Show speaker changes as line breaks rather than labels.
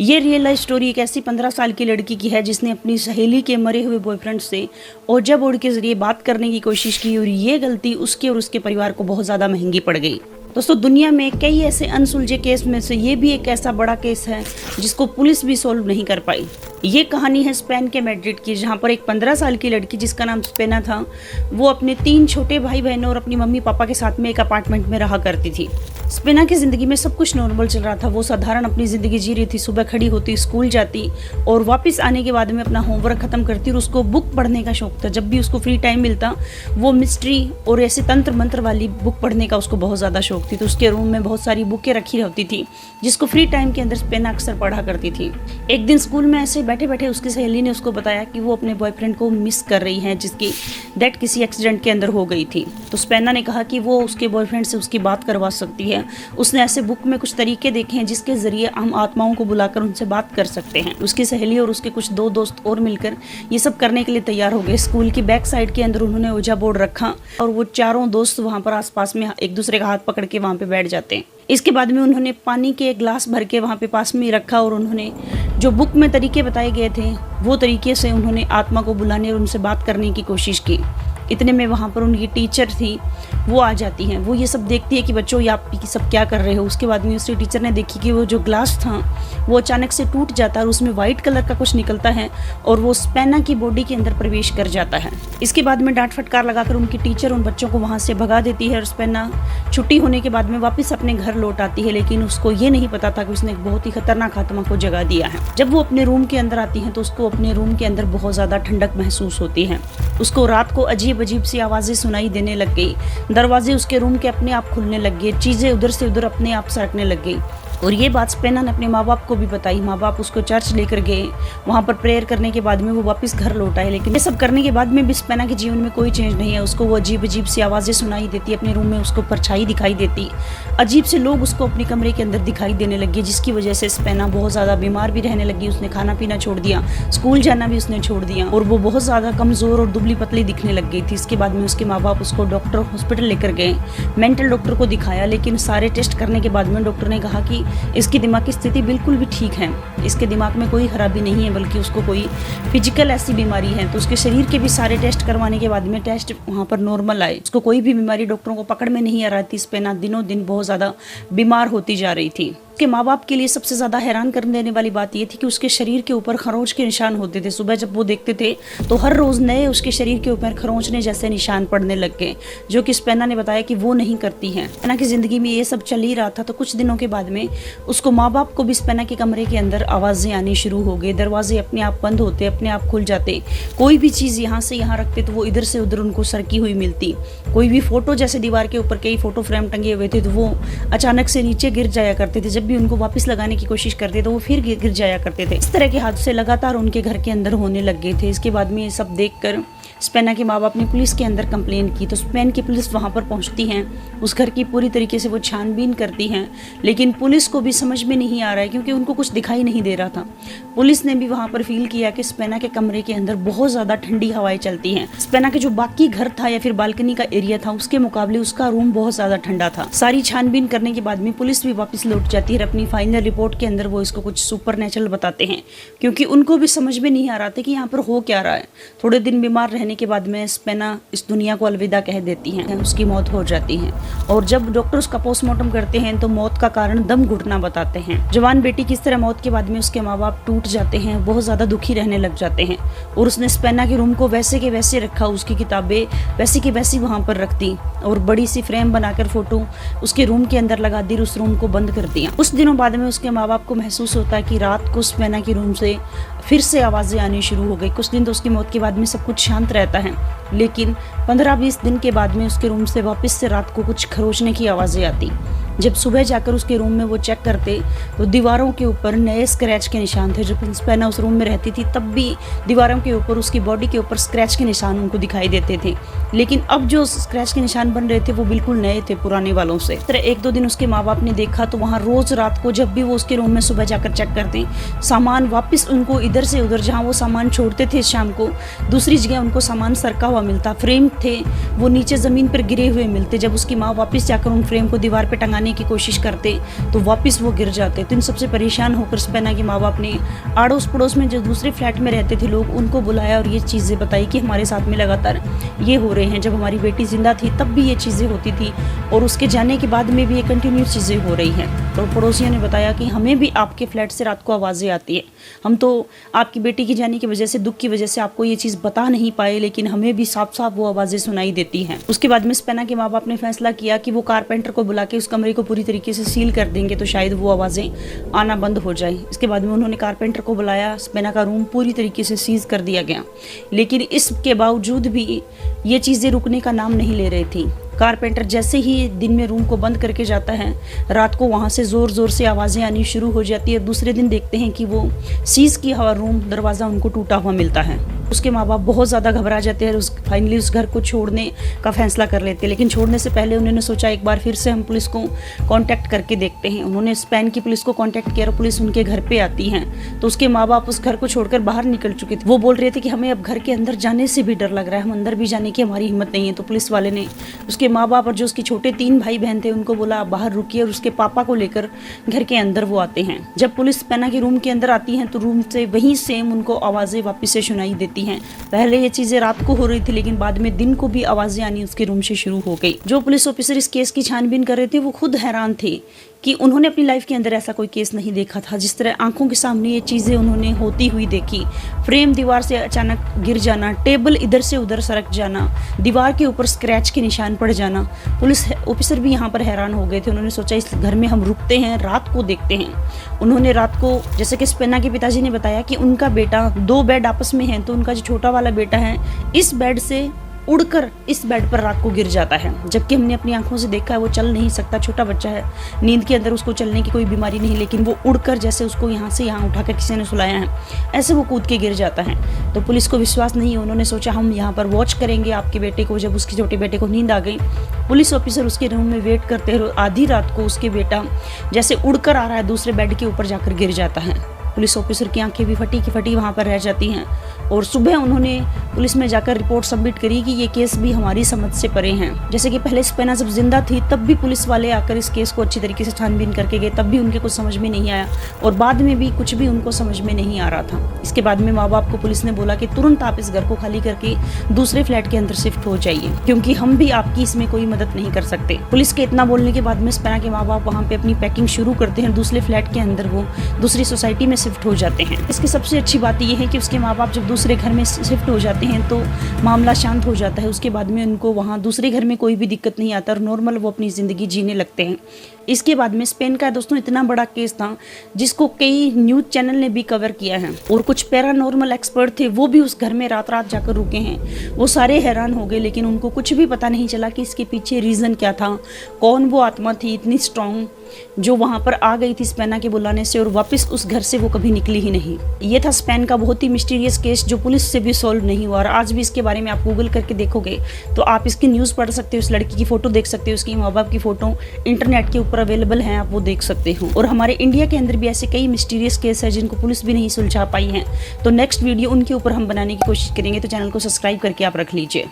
ये real life story एक ऐसी 15 साल की लड़की की है जिसने अपनी सहेली के मरे हुए बॉयफ्रेंड से ओजा बोर्ड के जरिए बात करने की कोशिश की और ये गलती उसके और उसके परिवार को बहुत ज़्यादा महंगी पड़ गई। दोस्तों, दुनिया में कई ऐसे अनसुलझे केस में से ये भी एक ऐसा बड़ा केस है जिसको पुलिस भी सोल्व नहीं कर पाई। ये कहानी है स्पेन के मैड्रिड की, जहाँ पर एक 15 साल की लड़की जिसका नाम स्पेना था, वो अपने 3 छोटे भाई बहनों और अपनी मम्मी पापा के साथ में एक अपार्टमेंट में रहा करती थी। स्पेना की ज़िंदगी में सब कुछ नॉर्मल चल रहा था। वो साधारण अपनी ज़िंदगी जी रही थी। सुबह खड़ी होती, स्कूल जाती और वापस आने के बाद में अपना होमवर्क ख़त्म करती और उसको बुक पढ़ने का शौक था। जब भी उसको फ्री टाइम मिलता वो मिस्ट्री और ऐसे तंत्र मंत्र वाली बुक पढ़ने का उसको बहुत ज़्यादा शौक थी। तो उसके रूम में बहुत सारी बुकें रखी होती थी जिसको फ्री टाइम के अंदर स्पेना अक्सर पढ़ा करती थी। एक दिन स्कूल में ऐसे बैठे बैठे उसकी सहेली ने उसको बताया कि वो अपने बॉयफ्रेंड को मिस कर रही है जिसकी डेथ किसी एक्सीडेंट के अंदर हो गई थी। तो स्पेना ने कहा कि वो उसके बॉयफ्रेंड से उसकी बात करवा सकती है। उसने ऐसे बुक में कुछ तरीके देखे हैं जिसके जरिए हम आत्माओं को बुलाकर उनसे बात कर सकते हैं। उसकी सहेली और उसके कुछ 2 दोस्त और मिलकर ये सब करने के लिए तैयार हो गए। स्कूल की बैक साइड के अंदर उन्होंने ओजा बोर्ड रखा और वो चारों दोस्त वहाँ पर आसपास में एक दूसरे का हाथ पकड़ के वहाँ पे बैठ जाते हैं। इसके बाद में उन्होंने पानी के एक ग्लास भर के वहाँ पे पास में रखा और उन्होंने जो बुक में तरीके बताए गए थे वो तरीके से उन्होंने आत्मा को बुलाने और उनसे बात करने की कोशिश की। इतने में वहाँ पर उनकी टीचर थी, वो आ जाती हैं। वो ये सब देखती है कि बच्चों ये आप सब क्या कर रहे हो। उसके बाद में उसकी टीचर ने देखी कि वो जो ग्लास था वो अचानक से टूट जाता है और उसमें वाइट कलर का कुछ निकलता है और वो स्पेना की बॉडी के अंदर प्रवेश कर जाता है। इसके बाद में डांट फटकार लगाकर उनकी टीचर उन बच्चों को वहाँ से भगा देती है और स्पेना छुट्टी होने के बाद में वापस अपने घर लौट आती है। लेकिन उसको ये नहीं पता था कि उसने एक बहुत ही खतरनाक आत्मा को जगा दिया है। जब वो अपने रूम के अंदर आती है तो उसको अपने रूम के अंदर बहुत ज़्यादा ठंडक महसूस होती है। उसको रात को अजीब अजीब सी आवाज़ें सुनाई देने लग गई। दरवाजे उसके रूम के अपने आप खुलने लग गए। चीज़ें उधर से उधर अपने आप सरकने लग गई। और ये बात स्पेना ने अपने माँ बाप को भी बताई। माँ बाप उसको चर्च लेकर गए। वहाँ पर प्रेयर करने के बाद में वो वापस घर लौट आए। लेकिन ये सब करने के बाद में भी स्पेना के जीवन में कोई चेंज नहीं है। उसको वो अजीब अजीब सी आवाज़ें सुनाई देती। अपने रूम में उसको परछाई दिखाई देती। अजीब से लोग उसको अपने कमरे के अंदर दिखाई देने लगे, जिसकी वजह से स्पेना बहुत ज़्यादा बीमार भी रहने लगी। उसने खाना पीना छोड़ दिया, स्कूल जाना भी उसने छोड़ दिया और वो बहुत ज़्यादा कमज़ोर और दुबली पतली दिखने लग गई थी। इसके बाद में उसके माँ बाप उसको डॉक्टर हॉस्पिटल लेकर गए, मेंटल डॉक्टर को दिखाया। लेकिन सारे टेस्ट करने के बाद में डॉक्टर ने कहा कि इसकी दिमाग की स्थिति बिल्कुल भी ठीक है, इसके दिमाग में कोई खराबी नहीं है, बल्कि उसको कोई फिजिकल ऐसी बीमारी है। तो उसके शरीर के भी सारे टेस्ट करवाने के बाद में टेस्ट वहाँ पर नॉर्मल आए। उसको कोई भी बीमारी डॉक्टरों को पकड़ में नहीं आ रही थी। स्पेना दिनों दिन बहुत ज़्यादा बीमार होती जा रही थी। उसके माँ बाप के लिए सबसे ज़्यादा हैरान कर देने वाली बात यह थी कि उसके शरीर के ऊपर खरोंच के निशान होते थे। सुबह जब वो देखते थे तो हर रोज़ नए उसके शरीर के ऊपर खरोंचने जैसे निशान पड़ने लग गए, जो कि स्पेना ने बताया कि वो नहीं करती हैं। स्पेना की ज़िंदगी में ये सब चल ही रहा था। तो कुछ दिनों के बाद में उसको माँ बाप को भी स्पेना के कमरे के अंदर आवाज़ें आनी शुरू हो गई। दरवाजे अपने आप बंद होते, अपने आप खुल जाते। कोई भी चीज़ यहाँ से यहाँ रखते तो वो इधर से उधर उनको सरकी हुई मिलती। कोई भी फ़ोटो, जैसे दीवार के ऊपर कई फ़ोटो फ्रेम टंगे हुए थे, तो वो अचानक से नीचे गिर जाया करते थे। जब भी उनको वापस लगाने की कोशिश करते तो वो फिर गिर जाया करते थे। इस तरह के हादसे लगातार उनके घर के अंदर होने लग गए थे। इसके बाद में ये सब देखकर स्पेना के माँ बाप ने पुलिस के अंदर कंप्लेन की। तो स्पेन की पुलिस वहाँ पर पहुँचती हैं। उस घर की पूरी तरीके से वो छानबीन करती हैं। लेकिन पुलिस को भी समझ में नहीं आ रहा है क्योंकि उनको कुछ दिखाई नहीं दे रहा था। पुलिस ने भी वहाँ पर फील किया कि स्पेना के कमरे के अंदर बहुत ज़्यादा ठंडी हवाएं चलती हैं। स्पेना के जो बाकी घर था या फिर बालकनी का एरिया था उसके मुकाबले उसका रूम बहुत ज़्यादा ठंडा था। सारी छानबीन करने के बाद में पुलिस भी वापस लौट जाती है। अपनी फाइनल रिपोर्ट के अंदर वो इसको कुछ सुपरनेचुरल बताते हैं क्योंकि उनको भी समझ में नहीं आ रहा था कि यहाँ पर हो क्या रहा है। थोड़े दिन बीमार रहने के बाद में स्पेना इस दुनिया को अलविदा कह देती हैं। उसकी मौत हो जाती है और जब डॉक्टर उसका पोस्टमार्टम करते हैं तो मौत का कारण दम घुटना बताते हैं। जवान बेटी की इस तरह मौत के बाद में उसके माँ बाप टूट जाते हैं, बहुत ज़्यादा दुखी रहने लग जाते हैं। और उसने स्पेना के रूम को वैसे के वैसे रखा, उसकी किताबें वैसी की वैसी वहाँ पर रख दी और बड़ी सी फ्रेम बनाकर फोटो उसके रूम के अंदर लगा दी, उस रूम को बंद कर दिया। कुछ दिनों बाद में उसके माँ बाप को महसूस होता है कि रात को स्पेना के रूम से फिर से आवाज़ें आनी शुरू हो गई। कुछ दिन तो उसकी मौत के बाद में सब कुछ शांत रहता है, लेकिन 15-20 दिन के बाद में उसके रूम से वापस से रात को कुछ खरोचने की आवाज़ें आती। जब सुबह जाकर उसके रूम में वो चेक करते तो दीवारों के ऊपर नए स्क्रैच के निशान थे। जब स्पेना उस रूम में रहती थी तब भी दीवारों के ऊपर, उसकी बॉडी के ऊपर स्क्रैच के निशान उनको दिखाई देते थे। लेकिन अब जो स्क्रैच के निशान बन रहे थे वो बिल्कुल नए थे पुराने वालों से। इस तरह 1-2 दिन उसके माँ बाप ने देखा तो वहाँ रोज़ रात को जब भी वो उसके रूम में सुबह जाकर चेक करते, सामान वापस उनको इधर से उधर, जहाँ वो सामान छोड़ते थे शाम को, दूसरी जगह उनको सामान सरका हुआ मिलता। फ्रेम थे वो नीचे ज़मीन पर गिरे हुए मिलते। जब उसकी माँ वापस जाकर उन फ्रेम को दीवार पर टंगाने उठाने की कोशिश करते तो वापस वो गिर जाते। तो इन सबसे परेशान होकर स्पेना के माँ बाप ने आड़ोस पड़ोस में जो दूसरे फ्लैट में रहते थे लोग उनको बुलाया और ये चीज़ें बताई कि हमारे साथ में लगातार ये हो रहे हैं। जब हमारी बेटी जिंदा थी तब भी ये चीज़ें होती थी और उसके जाने के बाद में भी ये कंटिन्यूस चीज़ें हो रही हैं। तो पड़ोसियों ने बताया कि हमें भी आपके फ्लैट से रात को आवाज़ें आती है। हम तो आपकी बेटी की जाने की वजह से, दुख की वजह से आपको ये चीज़ बता नहीं पाए, लेकिन हमें भी साफ साफ वो आवाज़ें सुनाई देती हैं। उसके बाद में स्पेना के माँ बाप ने फैसला किया कि वो कारपेंटर को बुला के उस कमरे को पूरी तरीके से सील कर देंगे तो शायद वो आवाज़ें आना बंद हो जाए। इसके बाद में उन्होंने कारपेंटर को बुलाया, स्पेना का रूम पूरी तरीके से सीज कर दिया गया, लेकिन इसके बावजूद भी ये चीज़ें रुकने का नाम नहीं ले रही थी। कारपेंटर जैसे ही दिन में रूम को बंद करके जाता है, रात को वहाँ से ज़ोर ज़ोर से आवाज़ें आनी शुरू हो जाती है। दूसरे दिन देखते हैं कि वो सीज किया हुआ रूम, दरवाज़ा उनको टूटा हुआ मिलता है। उसके माँ बाप बहुत ज़्यादा घबरा जाते हैं और फाइनली उस घर को छोड़ने का फैसला कर लेते हैं। लेकिन छोड़ने से पहले उन्होंने सोचा एक बार फिर से हम पुलिस को कांटेक्ट करके देखते हैं। उन्होंने स्पेन की पुलिस को कांटेक्ट किया और पुलिस उनके घर पे आती है। तो उसके माँ बाप उस घर को छोड़कर बाहर निकल चुके थे। वो बोल रहे थे कि हमें अब घर के अंदर जाने से भी डर लग रहा है, हम अंदर भी जाने की हमारी हिम्मत नहीं है। तो पुलिस वाले ने उसके माँ बाप और जो उसके छोटे 3 भाई बहन थे उनको बोला आप बाहर रुकिए, और उसके पापा को लेकर घर के अंदर वो आते हैं। जब पुलिस स्पेना के रूम के अंदर आती है तो रूम से वहीं सेम उनको आवाज़ें वापस से सुनाई देती हैं। पहले ये चीज़ें रात को हो रही थी, लेकिन बाद में दिन को भी आवाज़ें आनी उसके रूम से शुरू हो गई। जो पुलिस ऑफिसर इस केस की छानबीन कर रहे थे वो खुद हैरान थे कि उन्होंने अपनी लाइफ के अंदर ऐसा कोई केस नहीं देखा था। जिस तरह आंखों के सामने ये चीज़ें उन्होंने होती हुई देखी, फ्रेम दीवार से अचानक गिर जाना, टेबल इधर से उधर सरक जाना, दीवार के ऊपर स्क्रैच के निशान पड़ जाना। पुलिस ऑफिसर भी यहाँ पर हैरान हो गए थे। उन्होंने सोचा इस घर में हम रुकते हैं, रात को देखते हैं। उन्होंने रात को, जैसे कि स्पेना के पिताजी ने बताया कि उनका बेटा 2 बेड आपस में है, तो उनका जो छोटा वाला बेटा है इस बेड से उड़कर इस बेड पर रात को गिर जाता है। जबकि हमने अपनी आंखों से देखा है वो चल नहीं सकता, छोटा बच्चा है, नींद के अंदर उसको चलने की कोई बीमारी नहीं, लेकिन वो उड़कर जैसे उसको यहाँ से यहाँ उठाकर किसी ने सुलाया है ऐसे वो कूद के गिर जाता है। तो पुलिस को विश्वास नहीं है। उन्होंने सोचा हम यहाँ पर वॉच करेंगे आपके बेटे को। जब उसके छोटे बेटे को नींद आ गई, पुलिस ऑफिसर उसके रूम में वेट करते हैं। आधी रात को उसके बेटा जैसे उड़कर आ रहा है दूसरे बेड के ऊपर जाकर गिर जाता है। पुलिस ऑफिसर की आंखें भी फटी की फटी वहाँ पर रह जाती हैं और सुबह उन्होंने पुलिस में जाकर रिपोर्ट सबमिट करी कि ये केस भी हमारी समझ से परे हैं। जैसे कि पहले स्पेना जब जिंदा थी तब भी पुलिस वाले आकर इस केस को अच्छी तरीके से छानबीन करके गए, तब भी उनके कुछ समझ में नहीं आया और बाद में भी कुछ भी उनको समझ में नहीं आ रहा था। इसके बाद में माँ बाप को पुलिस ने बोला कि तुरंत आप इस घर को खाली करके दूसरे फ्लैट के अंदर शिफ्ट हो जाइए, क्योंकि हम भी आपकी इसमें कोई मदद नहीं कर सकते। पुलिस के इतना बोलने के बाद में स्पेना के माँ बाप वहाँ पे अपनी पैकिंग शुरू करते हैं। दूसरे फ्लैट के अंदर वो दूसरी सोसाइटी में शिफ्ट हो जाते हैं। इसकी सबसे अच्छी बात यह है कि उसके माँ बाप जब दूसरे घर में शिफ्ट हो जाते हैं तो मामला शांत हो जाता है। उसके बाद में उनको वहाँ दूसरे घर में कोई भी दिक्कत नहीं आता और नॉर्मल वो अपनी ज़िंदगी जीने लगते हैं। इसके बाद में स्पेन का दोस्तों इतना बड़ा केस था जिसको कई न्यूज़ चैनल ने भी कवर किया है और कुछ पैरानॉर्मल एक्सपर्ट थे वो भी उस घर में रात रात जाकर रुके हैं। वो सारे हैरान हो गए, लेकिन उनको कुछ भी पता नहीं चला कि इसके पीछे रीज़न क्या था, कौन वो आत्मा थी इतनी स्ट्रॉन्ग जो वहाँ पर आ गई थी स्पेना के बुलाने से और वापस उस घर से वो कभी निकली ही नहीं। ये था स्पेन का बहुत ही मिस्टीरियस केस जो पुलिस से भी सॉल्व नहीं हुआ और आज भी इसके बारे में आप गूगल करके देखोगे तो आप इसकी न्यूज़ पढ़ सकते हो, उस लड़की की फ़ोटो देख सकते हो, उसकी माँ बाप की फ़ोटो इंटरनेट के ऊपर अवेलेबल हैं, आप वो देख सकते हो। और हमारे इंडिया के अंदर भी ऐसे कई मिस्टीरियस केस है जिनको पुलिस भी नहीं सुलझा पाई है। तो नेक्स्ट वीडियो उनके ऊपर हम बनाने की कोशिश करेंगे, तो चैनल को सब्सक्राइब करके आप रख लीजिए।